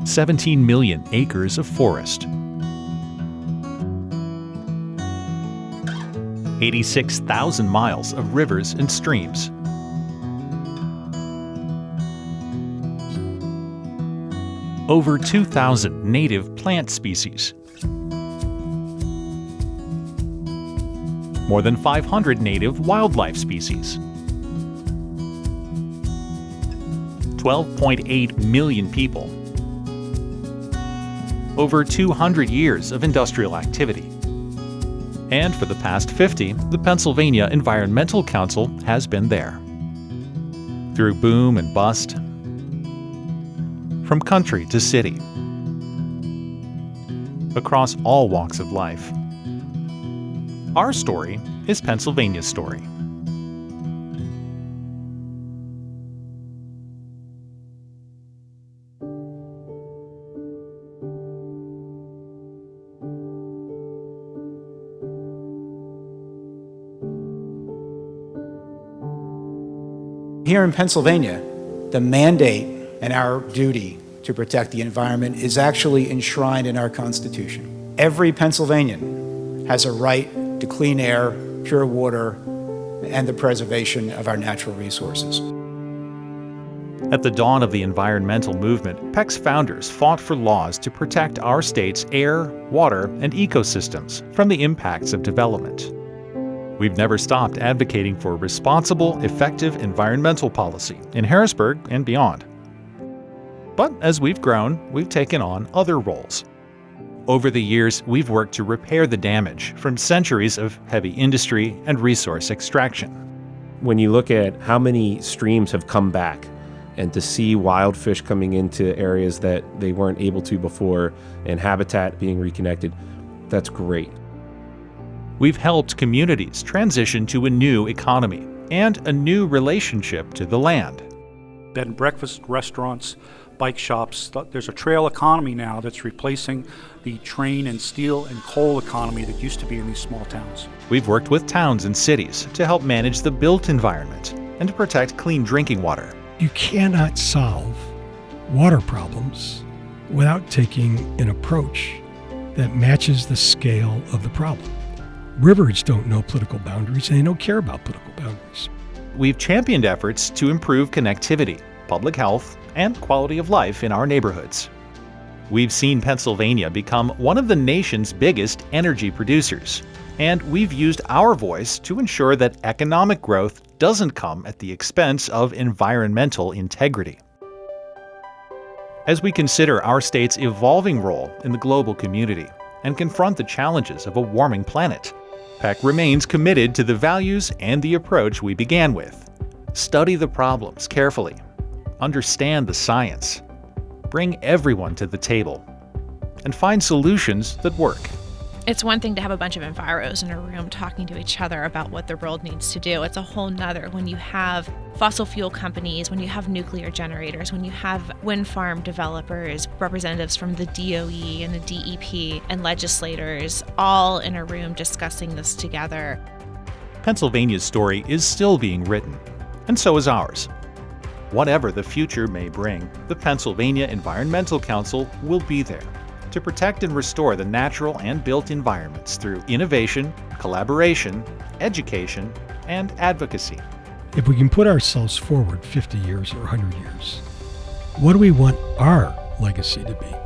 17 million acres of forest, 86,000 miles of rivers and streams, over 2,000 native plant species, more than 500 native wildlife species, 12.8 million people, over 200 years of industrial activity. And for the past 50, the Pennsylvania Environmental Council has been there. Through boom and bust, from country to city, across all walks of life. Our story is Pennsylvania's story. Here in Pennsylvania, the mandate and our duty to protect the environment is actually enshrined in our Constitution. Every Pennsylvanian has a right to clean air, pure water, and the preservation of our natural resources. At the dawn of the environmental movement, PEC's founders fought for laws to protect our state's air, water, and ecosystems from the impacts of development. We've never stopped advocating for responsible, effective environmental policy in Harrisburg and beyond. But as we've grown, we've taken on other roles. Over the years, we've worked to repair the damage from centuries of heavy industry and resource extraction. When you look at how many streams have come back, and to see wild fish coming into areas that they weren't able to before, and habitat being reconnected, that's great. We've helped communities transition to a new economy and a new relationship to the land. Bed and breakfast, restaurants, bike shops. There's a trail economy now that's replacing the train and steel and coal economy that used to be in these small towns. We've worked with towns and cities to help manage the built environment and to protect clean drinking water. You cannot solve water problems without taking an approach that matches the scale of the problem. Rivers don't know political boundaries, and they don't care about political boundaries. We've championed efforts to improve connectivity, public health, and quality of life in our neighborhoods. We've seen Pennsylvania become one of the nation's biggest energy producers, and we've used our voice to ensure that economic growth doesn't come at the expense of environmental integrity. As we consider our state's evolving role in the global community and confront the challenges of a warming planet, PEC remains committed to the values and the approach we began with. Study the problems carefully, understand the science, bring everyone to the table, and find solutions that work. It's one thing to have a bunch of enviros in a room talking to each other about what the world needs to do. It's a whole nother when you have fossil fuel companies, when you have nuclear generators, when you have wind farm developers, representatives from the DOE and the DEP, and legislators all in a room discussing this together. Pennsylvania's story is still being written, and so is ours. Whatever the future may bring, the Pennsylvania Environmental Council will be there to protect and restore the natural and built environments through innovation, collaboration, education, and advocacy. If we can put ourselves forward 50 years or 100 years, what do we want our legacy to be?